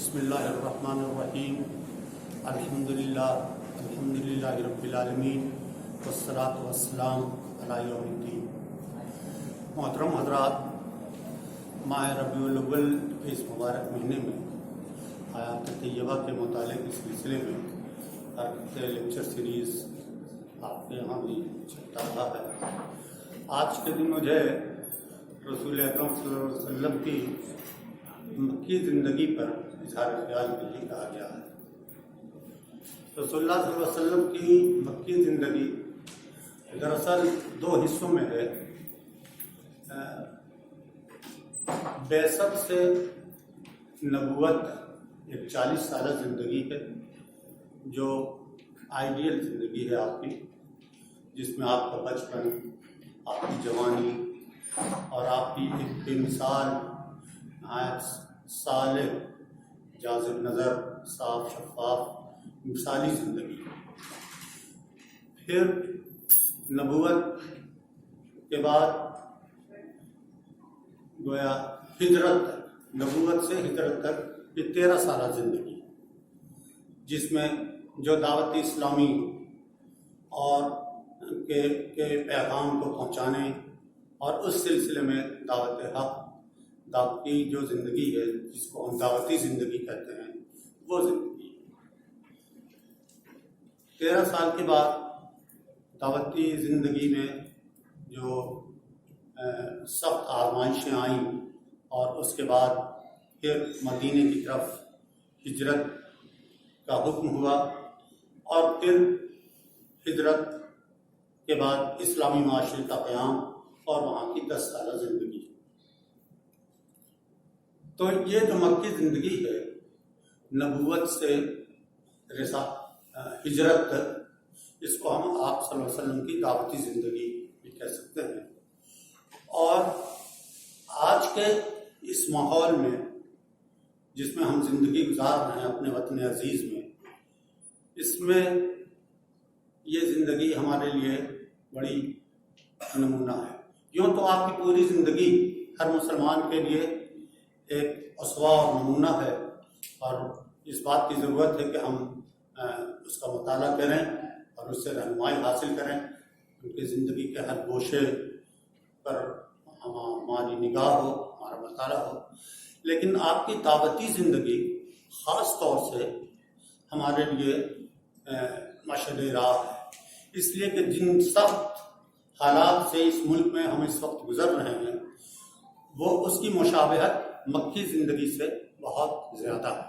بسم اللہ الرحمن الرحیم الحمدللہ رب العالمین والصلاة والسلام علی یوم الدین۔ محترم حضرات، ماہ ربیع الاول کے اس مبارک مہینے میں آیات طیبہ کے متعلق اس سلسلے میں ہر ہفتے لیکچر سیریز آپ کے یہاں بھی چلتا رہا ہے۔ آج کے دن مجھے رسول اکرم صلی اللہ علیہ وسلم کی مکی زندگی پر اظہار خیال کے لیے کہا گیا ہے۔ رسول اللہ صلی اللہ علیہ وسلم کی مکی زندگی دراصل دو حصوں میں ہے۔ بعثت سے نبوت ایک 40 سالہ زندگی ہے جو آئیڈیل زندگی ہے آپ کی، جس میں آپ کا بچپن، آپ کی جوانی اور آپ کی ایک بے مثال صالح، جاذب نظر، صاف شفاف مثالی زندگی۔ پھر نبوت کے بعد گویا ہجرت تک، نبوت سے ہجرت تک یہ 13 سالہ زندگی، جس میں جو دعوت اسلامی اور کے پیغام کو پہنچانے اور اس سلسلے میں دعوت حق کی جو زندگی ہے، جس کو ہم دعوتی زندگی کہتے ہیں، وہ زندگی۔ 13 سال کے بعد دعوتی زندگی میں جو سخت آزمائشیں آئیں اور اس کے بعد پھر مدینے کی طرف ہجرت کا حکم ہوا، اور پھر ہجرت کے بعد اسلامی معاشرے کا قیام اور وہاں کی 10 سالہ زندگی۔ تو یہ جو مکی زندگی ہے، نبوت سے ہجرت تک، اس کو ہم آپ صلی اللہ علیہ وسلم کی دعوتی زندگی بھی کہہ سکتے ہیں۔ اور آج کے اس ماحول میں جس میں ہم زندگی گزار رہے ہیں اپنے وطن عزیز میں، اس میں یہ زندگی ہمارے لیے بڑی نمونہ ہے۔ یوں تو آپ کی پوری زندگی ہر مسلمان کے لیے ایک اسوہ اور نمونہ ہے، اور اس بات کی ضرورت ہے کہ ہم اس کا مطالعہ کریں اور اس سے رہنمائی حاصل کریں، ان کی زندگی کے ہر گوشے پر ہماری نگاہ ہو، ہمارا مطالعہ ہو۔ لیکن آپ کی دعوتی زندگی خاص طور سے ہمارے لیے مشعل راہ ہے، اس لیے کہ جن سخت حالات سے اس ملک میں ہم اس وقت گزر رہے ہیں، وہ اس کی مشابہت مکی زندگی سے بہت زیادہ ہے۔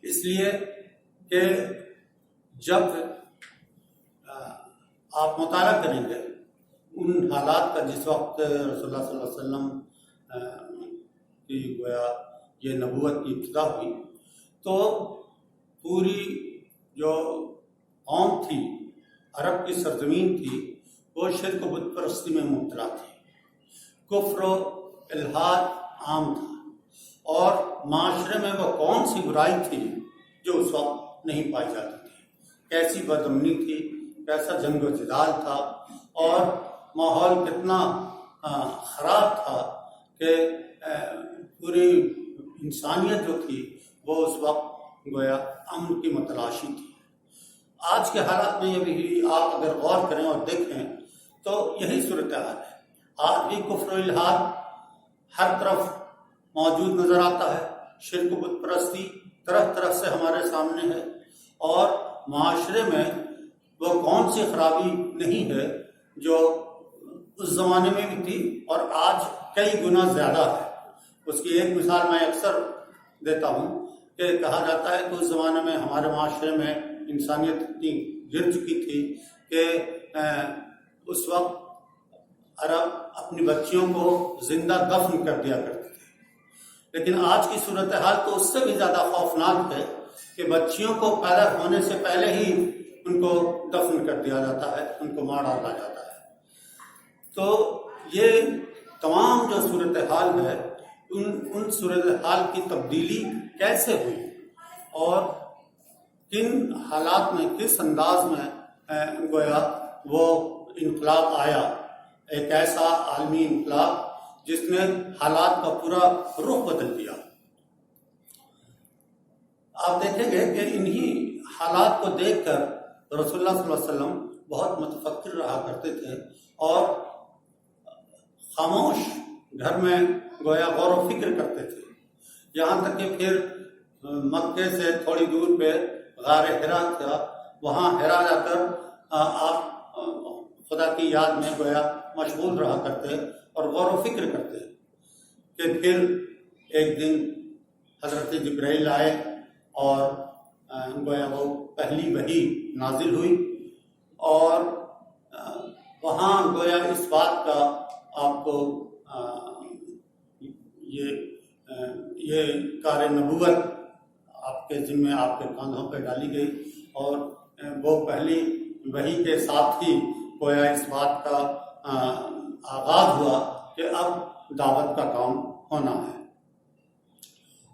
اس لیے کہ جب آپ مطالعہ کریں گے ان حالات کا جس وقت رسول اللہ صلی اللہ علیہ وسلم کی گویا یہ نبوت کی ابتدا ہوئی، تو پوری جو قوم تھی، عرب کی سرزمین تھی، وہ شرک و بت پرستی میں مبتلا تھی، کفر و الحاد عام تھا، اور معاشرے میں وہ کون سی برائی تھی جو اس وقت نہیں پائی جاتی تھی، کیسی بدامنی تھی، کیسا جنگ و جدال تھا، اور ماحول کتنا خراب تھا کہ پوری انسانیت جو تھی وہ اس وقت گویا امن کی متلاشی تھی۔ آج کے حالات میں یہ بھی آپ اگر غور کریں اور دیکھیں تو یہی صورتحال ہے۔ آج بھی کفر و الحاد ہر طرف موجود نظر آتا ہے، شرک و بت پرستی طرح طرح سے ہمارے سامنے ہے، اور معاشرے میں وہ کون سی خرابی نہیں ہے جو اس زمانے میں بھی تھی اور آج کئی گنا زیادہ ہے۔ اس کی ایک مثال میں اکثر دیتا ہوں کہ کہا جاتا ہے کہ اس زمانے میں ہمارے معاشرے میں انسانیت اتنی گر چکی تھی کہ اس وقت عرب اپنی بچیوں کو زندہ دفن کر دیا کرتے تھے، لیکن آج کی صورتحال تو اس سے بھی زیادہ خوفناک ہے کہ بچیوں کو پیدا ہونے سے پہلے ہی ان کو دفن کر دیا جاتا ہے، ان کو مار ڈالا جاتا ہے۔ تو یہ تمام جو صورتحال ہے، ان صورتحال کی تبدیلی کیسے ہوئی اور کن حالات میں، کس انداز میں گویا وہ انقلاب آیا، ایک ایسا عالمی انقلاب جس نے حالات کا پورا رخ بدل دیا۔ آپ دیکھیں گے کہ انہی حالات کو دیکھ کر رسول اللہ صلی اللہ علیہ وسلم بہت متفکر رہا کرتے تھے اور خاموش گھر میں گویا غور و فکر کرتے تھے، یہاں تک کہ پھر مکے سے تھوڑی دور پہ غار حرا تھا، وہاں حرا جا کر آپ خدا کی یاد میں گویا مشغول رہا کرتے اور غور و فکر کرتے کہ پھر ایک دن حضرت جبرائیل آئے اور گویا وہ پہلی وحی نازل ہوئی، اور وہاں گویا اس بات کا آپ کو یہ کار نبوت آپ کے ذمے، آپ کے کاندھوں پہ ڈالی گئی، اور وہ پہلی وحی کے ساتھ ہی گویا اس بات کا آغاز ہوا کہ اب دعوت کا کام ہونا ہے۔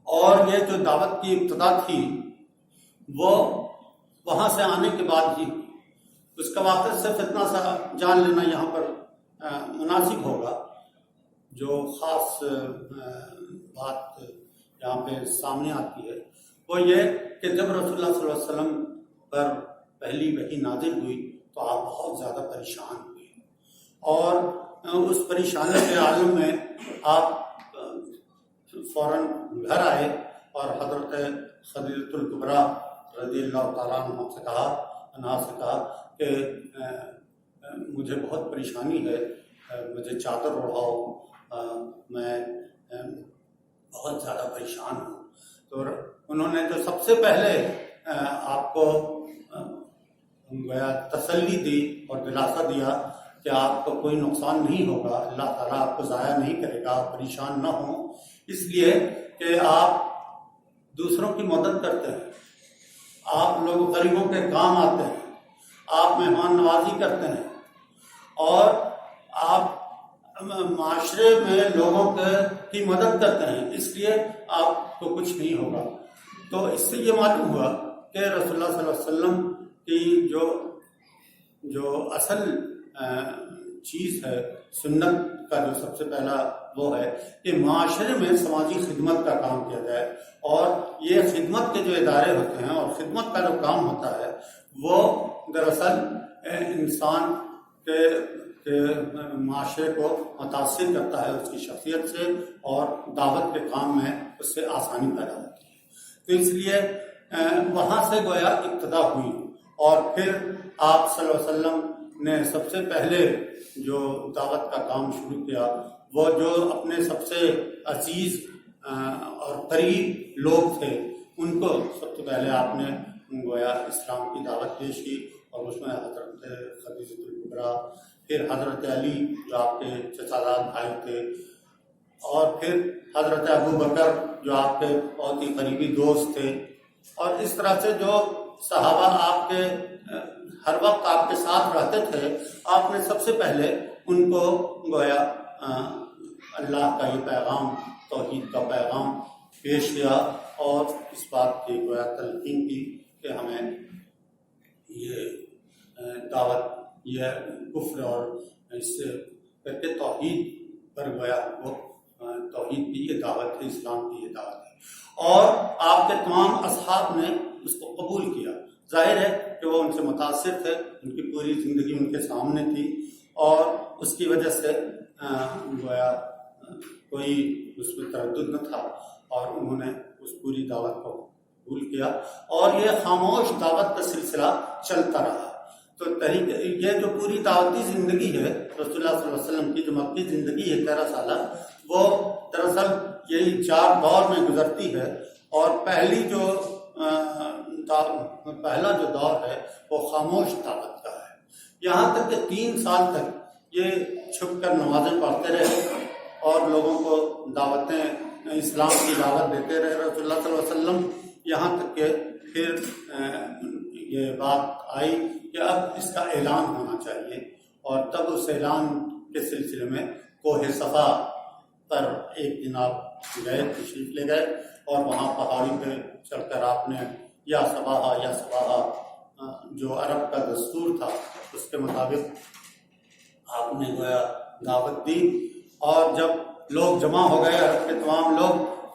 اور یہ جو دعوت کی ابتدا تھی وہ وہاں سے آنے کے بعد ہی، اس کا واقعہ صرف اتنا سا جان لینا یہاں پر مناسب ہوگا۔ جو خاص بات یہاں پہ سامنے آتی ہے وہ یہ کہ جب رسول اللہ صلی اللہ علیہ وسلم پر پہلی وحی نازل ہوئی تو آپ بہت زیادہ پریشان ہوئے، اور اس پریشانی کے عالم میں آپ فوراً گھر آئے اور حضرت خدیجہ الکبریٰ رضی اللہ تعالیٰ عنہ سے کہا کہ مجھے بہت پریشانی ہے، مجھے چادر اڑاؤ، میں بہت زیادہ پریشان ہوں۔ تو انہوں نے جو سب سے پہلے آپ کو گویا تسلی دی اور دلاسا دیا کہ آپ کو کوئی نقصان نہیں ہوگا، اللہ تعالیٰ آپ کو ضائع نہیں کرے گا، آپ پریشان نہ ہوں، اس لیے کہ آپ دوسروں کی مدد کرتے ہیں، آپ لوگ غریبوں کے کام آتے ہیں، آپ مہمان نوازی کرتے ہیں، اور آپ معاشرے میں لوگوں کی مدد کرتے ہیں، اس لیے آپ کو کچھ نہیں ہوگا۔ تو اس سے یہ معلوم ہوا کہ رسول اللہ صلی اللہ علیہ وسلم کی جو اصل چیز ہے، سنت کا جو سب سے پہلا وہ ہے کہ معاشرے میں سماجی خدمت کا کام کیا جائے، اور یہ خدمت کے جو ادارے ہوتے ہیں اور خدمت کا جو کام ہوتا ہے وہ دراصل انسان کے معاشرے کو متاثر کرتا ہے، اس کی شخصیت سے، اور دعوت کے کام میں اس سے آسانی پیدا ہوتی ہے۔ تو اس لیے وہاں سے گویا ابتدا ہوئی، اور پھر آپ صلی اللہ علیہ وسلم نے سب سے پہلے جو دعوت کا کام شروع کیا وہ جو اپنے سب سے عزیز اور قریب لوگ تھے ان کو سب سے پہلے آپ نے گویا اسلام کی دعوت پیش کی، اور اس میں حضرت خدیجہ الکبریٰ، پھر حضرت علی جو آپ کے چچاداد بھائی تھے، اور پھر حضرت ابو بکر جو آپ کے بہت ہی قریبی دوست تھے، اور اس طرح سے جو صحابہ آپ کے ہر وقت آپ کے ساتھ رہتے تھے، آپ نے سب سے پہلے ان کو گویا اللہ کا یہ پیغام، توحید کا پیغام پیش کیا، اور اس بات کی گویا تلقین کی کہ ہمیں یہ دعوت، یہ کفر اور اس سے کر کے توحید پر گویا وہ توحید کی یہ دعوت ہے، اسلام کی یہ دعوت ہے، اور آپ کے تمام اصحاب نے اس کو قبول کیا۔ ظاہر ہے کہ وہ ان سے متاثر تھے، ان کی پوری زندگی ان کے سامنے تھی، اور اس کی وجہ سے گویا کوئی اس میں تردد نہ تھا، اور انہوں نے اس پوری دعوت کو قبول کیا، اور یہ خاموش دعوت کا سلسلہ چلتا رہا۔ تو یہ جو پوری دعوتی زندگی ہے رسول اللہ صلی اللہ علیہ وسلم کی، جو مکی زندگی ہے 13 سالہ، وہ دراصل یہی 4 دور میں گزرتی ہے، اور پہلا جو دور ہے وہ خاموش دعوت کا ہے، یہاں تک کہ 3 سال تک یہ چھپ کر نمازیں پڑھتے رہے اور لوگوں کو دعوتیں، اسلام کی دعوت دیتے رہے رسول اللہ صلی اللہ علیہ وسلم، یہاں تک کہ پھر یہ بات آئی کہ اب اس کا اعلان ہونا چاہیے، اور تب اس اعلان کے سلسلے میں کوہ صفا پر ایک دن آپ گئے، تشریف لے گئے، اور وہاں پہاڑی پہ چڑھ کر آپ نے یا صباحا جو عرب کا دستور تھا اس کے مطابق آپ نے گویا دعوت دی، اور جب لوگ جمع ہو گئے عرب کے تمام لوگ،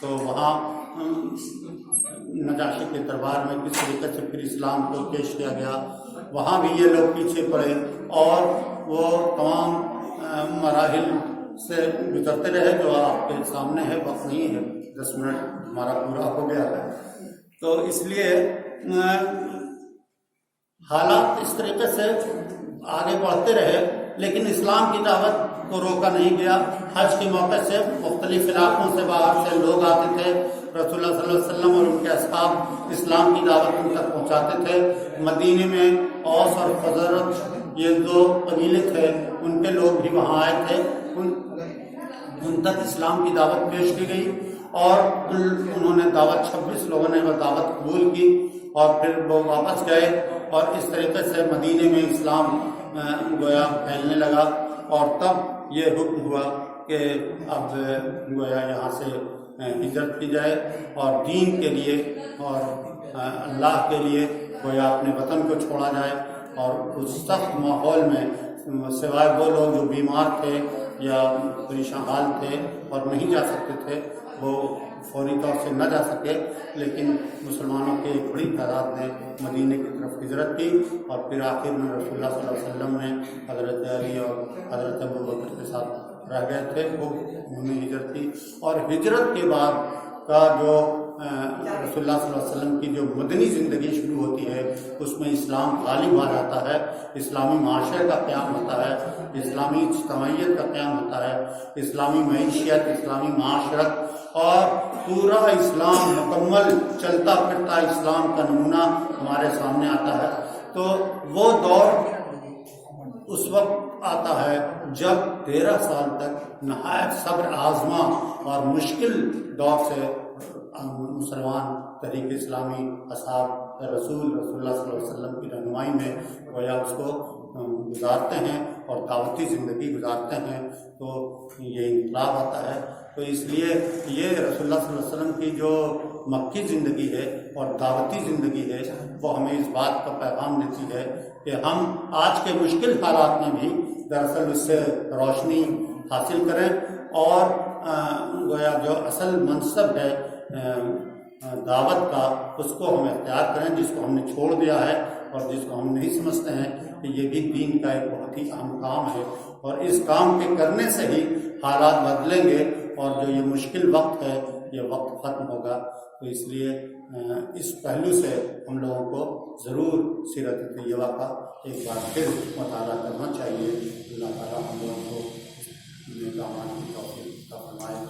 تو وہاں نجاشی کے دربار میں کس طریقے سے پھر اسلام کو پیش کیا گیا، وہاں بھی یہ لوگ پیچھے پڑے اور وہ تمام مراحل سے گزرتے رہے جو آپ کے سامنے ہے۔ وقت نہیں ہے، 10 منٹ ہمارا پورا ہو گیا ہے، تو اس لیے حالات اس طریقے سے آگے بڑھتے رہے، لیکن اسلام کی دعوت کو روکا نہیں گیا۔ حج کے موقع سے مختلف علاقوں سے باہر سے لوگ آتے تھے، رسول اللہ صلی اللہ علیہ وسلم اور ان کے اصحاب اسلام کی دعوت ان تک پہنچاتے تھے۔ مدینے میں اوس اور خزرج یہ 2 قبیلے تھے، ان کے لوگ بھی وہاں آئے تھے، ان تک اسلام کی دعوت پیش کی گئی اور انہوں نے دعوت 26 لوگوں نے وہ دعوت قبول کی اور پھر وہ واپس گئے، اور اس طریقے سے مدینے میں اسلام گویا پھیلنے لگا، اور تب یہ حکم ہوا کہ اب گویا یہاں سے ہجرت کی جائے اور دین کے لیے اور اللہ کے لیے گویا اپنے وطن کو چھوڑا جائے۔ اور اس سخت ماحول میں سوائے وہ لوگ جو بیمار تھے یا پریشان حال تھے اور نہیں جا سکتے تھے، وہ فوری طور سے نہ جا سکے، لیکن مسلمانوں کی ایک بڑی تعداد نے مدینے کی طرف ہجرت کی، اور پھر آخر میں رسول اللہ صلی اللہ علیہ وسلم نے حضرت علی اور حضرت ابوبکر کے ساتھ رہ گئے تھے، وہ انہوں نے ہجرت کی۔ اور ہجرت کے بعد کا جو رسول اللہ صلی اللہ علیہ وسلم کی جو مدنی زندگی شروع ہوتی ہے، اس میں اسلام غالب آ جاتا ہے، اسلامی معاشرے کا قیام ہوتا ہے، اسلامی اجتماعیت کا قیام ہوتا ہے، اسلامی معیشت، اسلامی معاشرت اور پورا اسلام مکمل چلتا پھرتا اسلام کا نمونہ ہمارے سامنے آتا ہے۔ تو وہ دور اس وقت آتا ہے جب 13 سال تک نہایت صبر آزما اور مشکل دور سے مسلمان تحریک اسلامی اصحاب رسول اللہ صلی اللہ علیہ وسلم کی رہنمائی میں گویا اس کو گزارتے ہیں اور دعوتی زندگی گزارتے ہیں، تو یہ انقلاب آتا ہے۔ تو اس لیے یہ رسول اللہ صلی اللہ علیہ وسلم کی جو مکی زندگی ہے اور دعوتی زندگی ہے، وہ ہمیں اس بات کا پیغام دیتی ہے کہ ہم آج کے مشکل حالات میں بھی دراصل اس سے روشنی حاصل کریں اور گویا جو اصل منصب ہے دعوت کا، اس کو ہم اختیار کریں، جس کو ہم نے چھوڑ دیا ہے اور جس کو ہم نہیں سمجھتے ہیں کہ یہ بھی دین کا ایک بہت ہی اہم کام ہے، اور اس کام کے کرنے سے ہی حالات بدلیں گے اور جو یہ مشکل وقت ہے یہ وقت ختم ہوگا۔ تو اس لیے اس پہلو سے ہم لوگوں کو ضرور سیرت طیبہ کا ایک بار پھر مطالعہ کرنا چاہیے۔ اللہ تعالیٰ ہم لوگوں کو نیک اعمال کی توفیق عطا فرمائے۔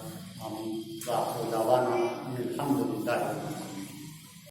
آمین۔ وآخر دعوانا الحمد للہ۔